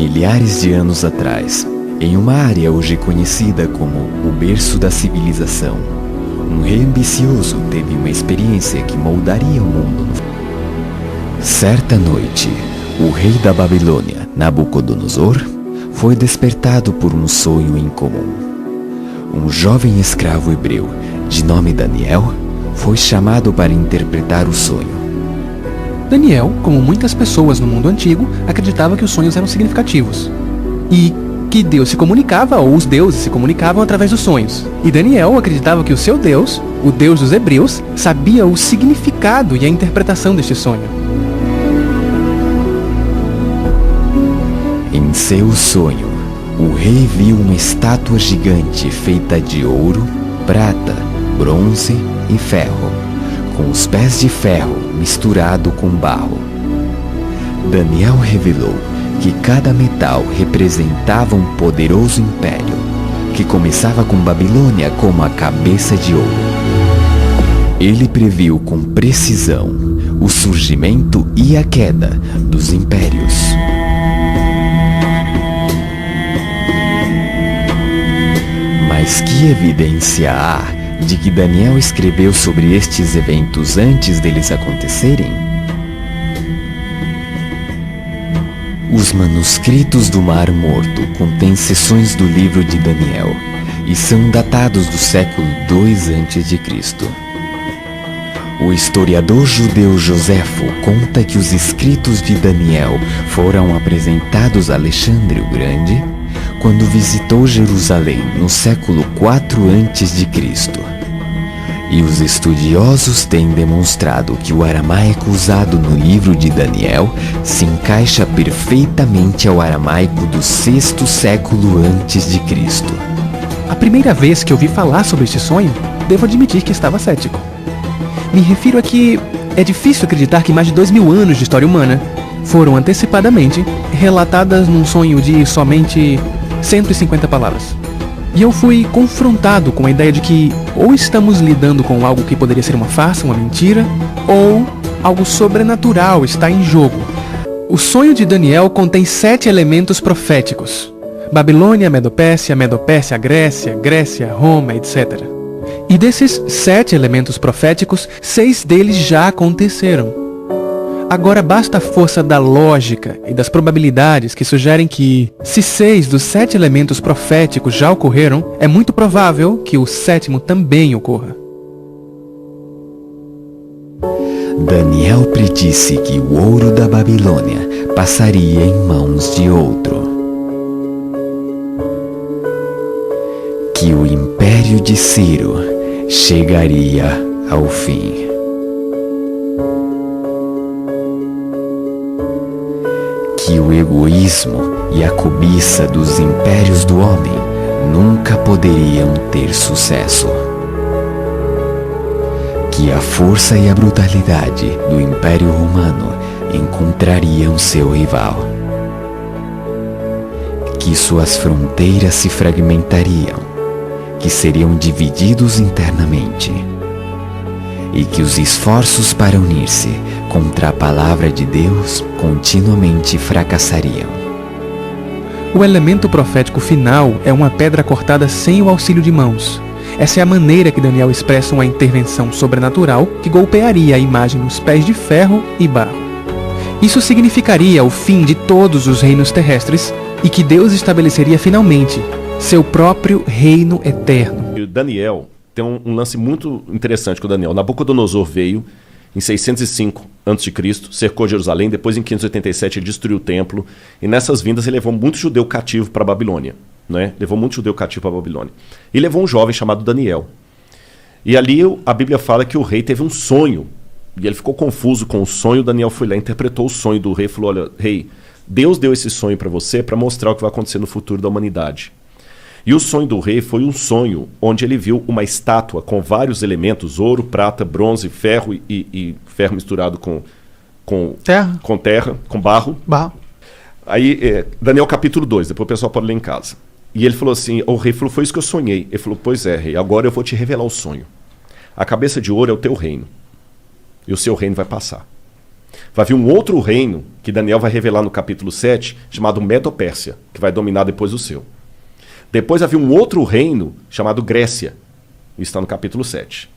milhares de anos atrás, em uma área hoje conhecida como o berço da civilização, um rei ambicioso teve uma experiência que moldaria o mundo. Certa noite, o rei da Babilônia, Nabucodonosor, foi despertado por um sonho incomum. Um jovem escravo hebreu, de nome Daniel, foi chamado para interpretar o sonho. Daniel, como muitas pessoas no mundo antigo, acreditava que os sonhos eram significativos e que Deus se comunicava, ou os deuses se comunicavam através dos sonhos. E Daniel acreditava que o seu Deus, o Deus dos hebreus, sabia o significado e a interpretação deste sonho. Em seu sonho, o rei viu uma estátua gigante feita de ouro, prata, bronze e ferro, com os pés de ferro misturado com barro. Daniel revelou que cada metal representava um poderoso império, que começava com Babilônia como a cabeça de ouro. Ele previu com precisão o surgimento e a queda dos impérios. Mas que evidência há de que Daniel escreveu sobre estes eventos antes deles acontecerem? Os manuscritos do Mar Morto contêm seções do livro de Daniel e são datados do século II a.C. O historiador judeu Joséfo conta que os escritos de Daniel foram apresentados a Alexandre o Grande quando visitou Jerusalém no século IV a.C. E os estudiosos têm demonstrado que o aramaico usado no livro de Daniel se encaixa perfeitamente ao aramaico do VI século a.C. A primeira vez que ouvi falar sobre este sonho, devo admitir que estava cético. Me refiro a que é difícil acreditar que mais de 2000 anos de história humana foram antecipadamente relatadas num sonho de somente 150 palavras. E eu fui confrontado com a ideia de que ou estamos lidando com algo que poderia ser uma farsa, uma mentira, ou algo sobrenatural está em jogo. O sonho de Daniel contém 7 elementos proféticos: Babilônia, Medo-Pérsia, Medo-Pérsia, Grécia, Roma, etc. E desses 7 elementos proféticos, 6 deles já aconteceram. Agora basta a força da lógica e das probabilidades que sugerem que, se 6 dos 7 elementos proféticos já ocorreram, é muito provável que o 7º também ocorra. Daniel predisse que o ouro da Babilônia passaria em mãos de outro. Que o império de Ciro chegaria ao fim. Que o egoísmo e a cobiça dos impérios do homem nunca poderiam ter sucesso. Que a força e a brutalidade do Império Romano encontrariam seu rival. Que suas fronteiras se fragmentariam, que seriam divididos internamente, e que os esforços para unir-se contra a palavra de Deus continuamente fracassariam. O elemento profético final é uma pedra cortada sem o auxílio de mãos. Essa é a maneira que Daniel expressa uma intervenção sobrenatural que golpearia a imagem nos pés de ferro e barro. Isso significaria o fim de todos os reinos terrestres e que Deus estabeleceria finalmente seu próprio reino eterno. E o Daniel tem um lance muito interessante com o Daniel. Nabucodonosor veio em 605 a.C., cercou Jerusalém, depois em 587 ele destruiu o templo, e nessas vindas ele levou muito judeu cativo para a Babilônia, né? Levou muito judeu cativo para a Babilônia. E levou um jovem chamado Daniel. E ali a Bíblia fala que o rei teve um sonho, e ele ficou confuso com o sonho. Daniel foi lá, interpretou o sonho do rei e falou: olha, rei, Deus deu esse sonho para você para mostrar o que vai acontecer no futuro da humanidade. E o sonho do rei foi um sonho onde ele viu uma estátua com vários elementos: ouro, prata, bronze, ferro e ferro misturado com terra, com barro. Aí, Daniel capítulo 2, depois o pessoal pode ler em casa. E ele falou assim, o rei falou: foi isso que eu sonhei. Ele falou: pois é, rei, agora eu vou te revelar o sonho. A cabeça de ouro é o teu reino, e o seu reino vai passar. Vai vir um outro reino, que Daniel vai revelar no capítulo 7, chamado Medo-Pérsia, que vai dominar depois o seu. Depois vai vir um outro reino, chamado Grécia. Isso está no capítulo 7.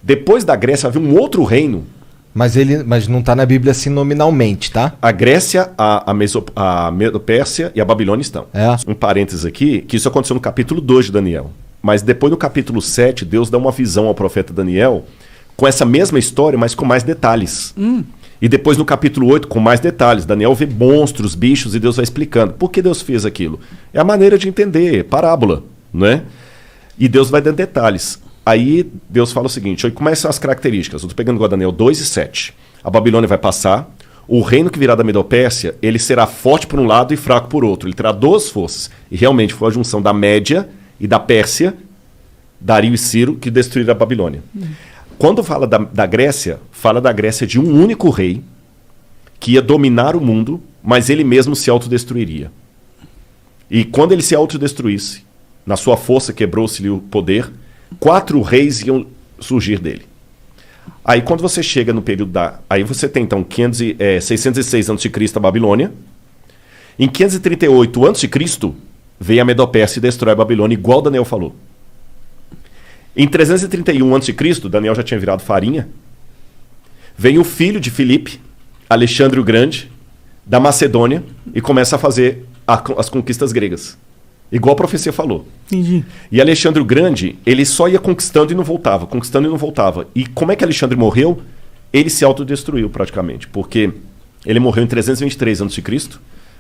Depois da Grécia vai vir um outro reino. Mas não está na Bíblia assim nominalmente, tá? A Grécia, a Medo-Pérsia e a Babilônia estão. Um parênteses aqui, que isso aconteceu no capítulo 2 de Daniel. Mas depois no capítulo 7, Deus dá uma visão ao profeta Daniel com essa mesma história, mas com mais detalhes. E depois no capítulo 8, com mais detalhes. Daniel vê monstros, bichos, e Deus vai explicando. Por que Deus fez aquilo? É a maneira de entender, parábola, não é? E Deus vai dando detalhes. Aí Deus fala o seguinte, como são as características? Eu estou pegando igual Daniel 2 e 7. A Babilônia vai passar, o reino que virá da Medo-Pérsia, ele será forte por um lado e fraco por outro. Ele terá duas forças. E realmente foi a junção da Média e da Pérsia, Dario e Ciro, que destruíram a Babilônia. Quando fala da Grécia, fala da Grécia de um único rei que ia dominar o mundo, mas ele mesmo se autodestruiria. E quando ele se autodestruísse, na sua força quebrou-se-lhe o poder, 4 reis iam surgir dele. Aí quando você chega no período aí você tem então 606 a.C. a Babilônia. Em 538 a.C. veio a Medo-Pérsia e destrói a Babilônia, igual Daniel falou. Em 331 a.C., Daniel já tinha virado farinha, vem o filho de Filipe, Alexandre o Grande, da Macedônia, e começa a fazer as conquistas gregas. Igual a profecia falou. Entendi. E Alexandre o Grande, ele só ia conquistando e não voltava, conquistando e não voltava. E como é que Alexandre morreu? Ele se autodestruiu praticamente, porque ele morreu em 323 a.C.,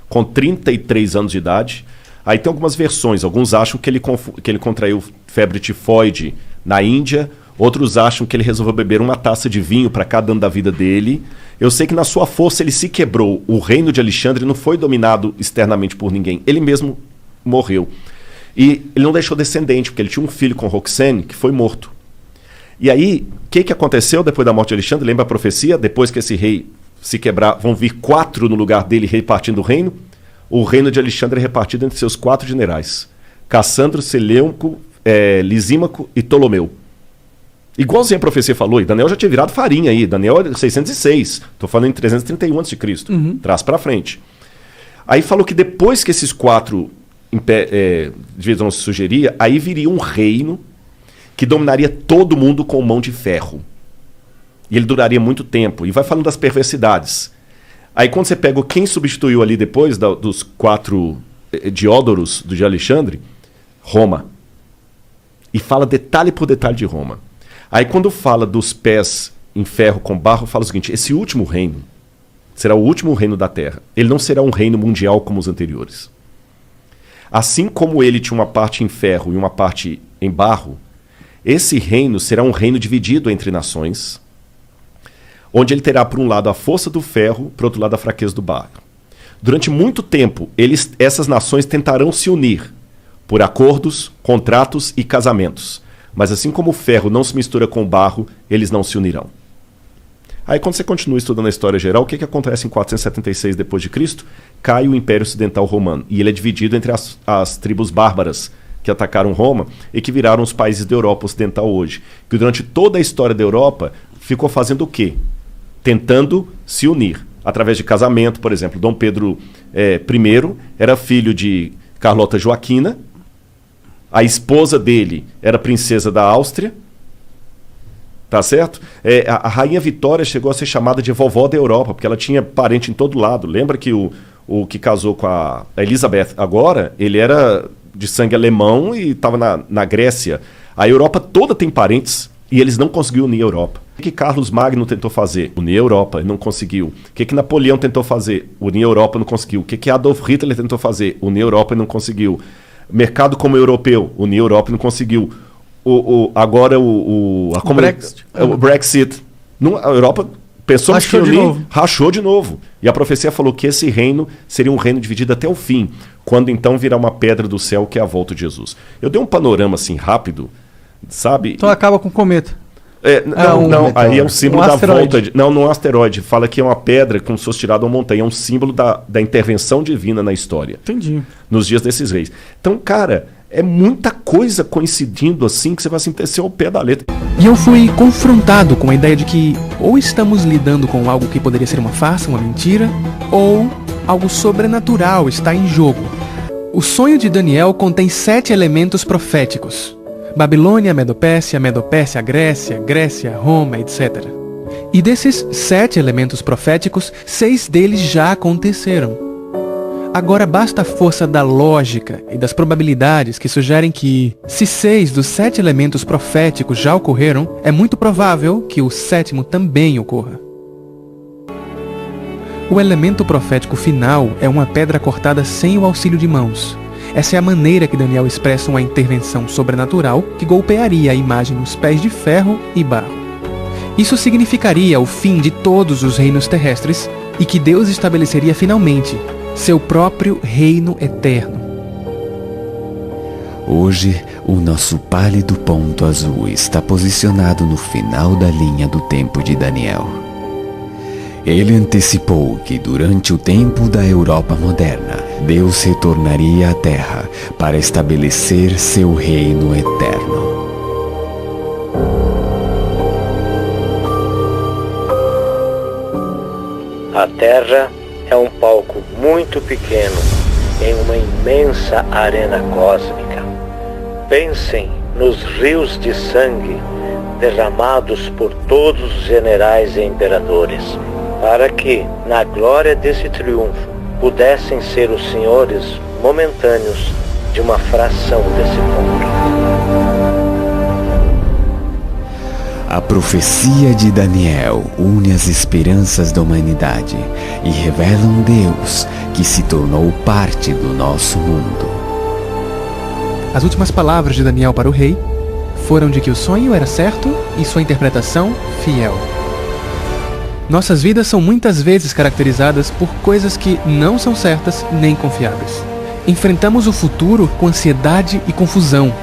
com 33 anos de idade. Aí tem algumas versões, alguns acham que ele contraiu febre tifoide na Índia, outros acham que ele resolveu beber uma taça de vinho para cada ano da vida dele. Eu sei que na sua força ele se quebrou. O reino de Alexandre não foi dominado externamente por ninguém, ele mesmo morreu. E ele não deixou descendente, porque ele tinha um filho com Roxane que foi morto. E aí, o que aconteceu depois da morte de Alexandre? Lembra a profecia? Depois que esse rei se quebrar, vão vir 4 no lugar dele repartindo o reino. O reino de Alexandre é repartido entre seus 4 generais: Cassandro, Seleuco, Lisímaco e Ptolomeu. Igualzinho a profecia falou, e Daniel já tinha virado farinha aí. Daniel é 606, estou falando em 331 a.C., traz para frente. Aí falou que depois que esses 4 divisões se sugeria, aí viria um reino que dominaria todo mundo com mão de ferro. E ele duraria muito tempo. E vai falando das perversidades. Aí quando você pega quem substituiu ali depois dos 4 Diódoros de Alexandre, Roma. E fala detalhe por detalhe de Roma. Aí quando fala dos pés em ferro com barro, fala o seguinte: esse último reino será o último reino da terra. Ele não será um reino mundial como os anteriores. Assim como ele tinha uma parte em ferro e uma parte em barro, esse reino será um reino dividido entre nações, onde ele terá, por um lado, a força do ferro, por outro lado, a fraqueza do barro. Durante muito tempo, essas nações tentarão se unir por acordos, contratos e casamentos. Mas assim como o ferro não se mistura com o barro, eles não se unirão. Aí quando você continua estudando a história geral, o que acontece em 476 d.C.? Cai o Império Ocidental Romano. E ele é dividido entre as tribos bárbaras que atacaram Roma e que viraram os países da Europa Ocidental hoje. Que durante toda a história da Europa ficou fazendo o quê? Tentando se unir. Através de casamento, por exemplo. Dom Pedro I era filho de Carlota Joaquina. A esposa dele era princesa da Áustria. Tá certo? A Rainha Vitória chegou a ser chamada de vovó da Europa, porque ela tinha parente em todo lado. Lembra que o que casou com a Elizabeth agora, ele era de sangue alemão e estava na Grécia. A Europa toda tem parentes e eles não conseguiram unir a Europa. O que Carlos Magno tentou fazer? Unir a Europa, não conseguiu. O que Napoleão tentou fazer? Unir a Europa, não conseguiu. O que Adolf Hitler tentou fazer? Unir a Europa e não conseguiu. Mercado como europeu, unir a Europa e não conseguiu. Agora o Brexit. A Europa pensou que unir, rachou de novo. E a profecia falou que esse reino seria um reino dividido até o fim, quando então virá uma pedra do céu, que é a volta de Jesus. Eu dei um panorama assim rápido, sabe? Então acaba com o cometa. Não, aí é um símbolo da volta. Não é um asteroide. Fala que é uma pedra como se fosse tirada uma montanha. É um símbolo da intervenção divina na história. Entendi. Nos dias desses reis. Então, cara, é muita coisa coincidindo assim que você vai se entecer ao pé da letra. E eu fui confrontado com a ideia de que Ou estamos lidando com algo que poderia ser uma farsa, uma mentira, ou algo sobrenatural está em jogo. O sonho de Daniel contém 7 elementos proféticos: Babilônia, Medo-Pérsia, Medo-Pérsia, Grécia, Grécia, Roma, etc. E desses 7 elementos proféticos, 6 deles já aconteceram. Agora basta a força da lógica e das probabilidades que sugerem que, se 6 dos 7 elementos proféticos já ocorreram, é muito provável que o 7º também ocorra. O elemento profético final é uma pedra cortada sem o auxílio de mãos. Essa é a maneira que Daniel expressa uma intervenção sobrenatural que golpearia a imagem nos pés de ferro e barro. Isso significaria o fim de todos os reinos terrestres e que Deus estabeleceria finalmente seu próprio reino eterno. Hoje, o nosso pálido ponto azul está posicionado no final da linha do tempo de Daniel. Ele antecipou que durante o tempo da Europa moderna, Deus retornaria à Terra para estabelecer seu reino eterno. A Terra é um palco muito pequeno em uma imensa arena cósmica. Pensem nos rios de sangue derramados por todos os generais e imperadores, para que, na glória desse triunfo, pudessem ser os senhores momentâneos de uma fração desse ponto. A profecia de Daniel une as esperanças da humanidade e revela um Deus que se tornou parte do nosso mundo. As últimas palavras de Daniel para o rei foram de que o sonho era certo e sua interpretação fiel. Nossas vidas são muitas vezes caracterizadas por coisas que não são certas nem confiáveis. Enfrentamos o futuro com ansiedade e confusão.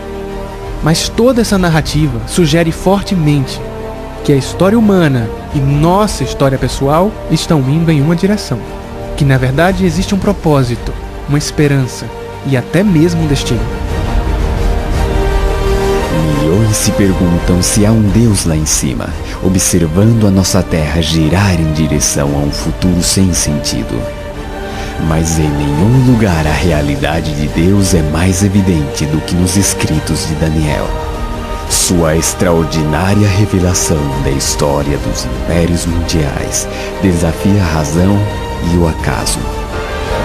Mas toda essa narrativa sugere fortemente que a história humana e nossa história pessoal estão indo em uma direção. Que na verdade existe um propósito, uma esperança e até mesmo um destino. Milhões se perguntam se há um Deus lá em cima, observando a nossa terra girar em direção a um futuro sem sentido. Mas em nenhum lugar a realidade de Deus é mais evidente do que nos escritos de Daniel. Sua extraordinária revelação da história dos impérios mundiais desafia a razão e o acaso.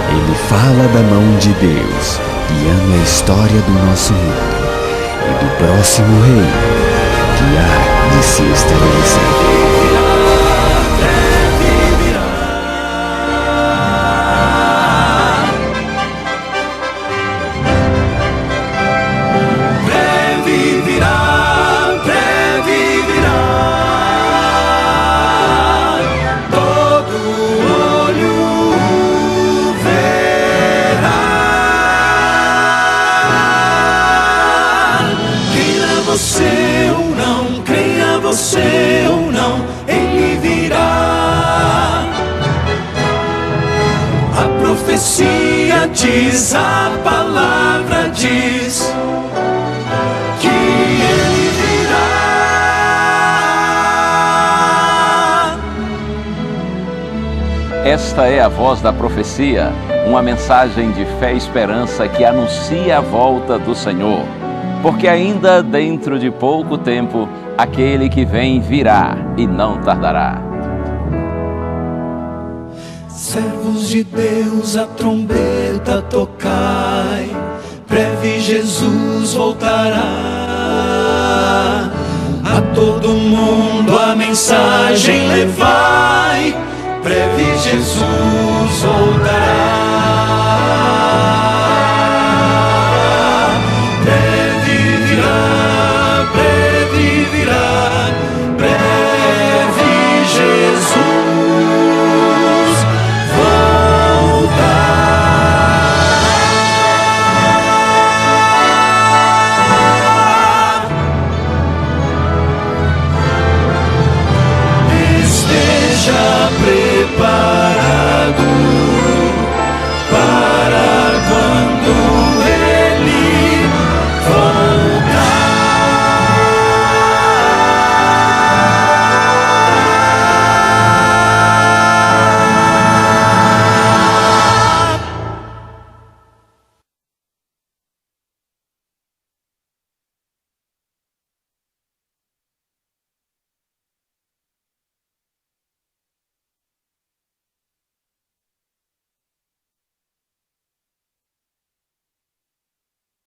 Ele fala da mão de Deus, guiando a história do nosso mundo e do próximo reino que há de se estabelecer. Você ou não, ele virá. A profecia diz, a palavra diz que ele virá. Esta é a voz da profecia, uma mensagem de fé e esperança que anuncia a volta do Senhor. Porque ainda dentro de pouco tempo, aquele que vem virá e não tardará. Servos de Deus, a trombeta tocai, breve Jesus voltará. A todo mundo a mensagem levai, breve Jesus voltará.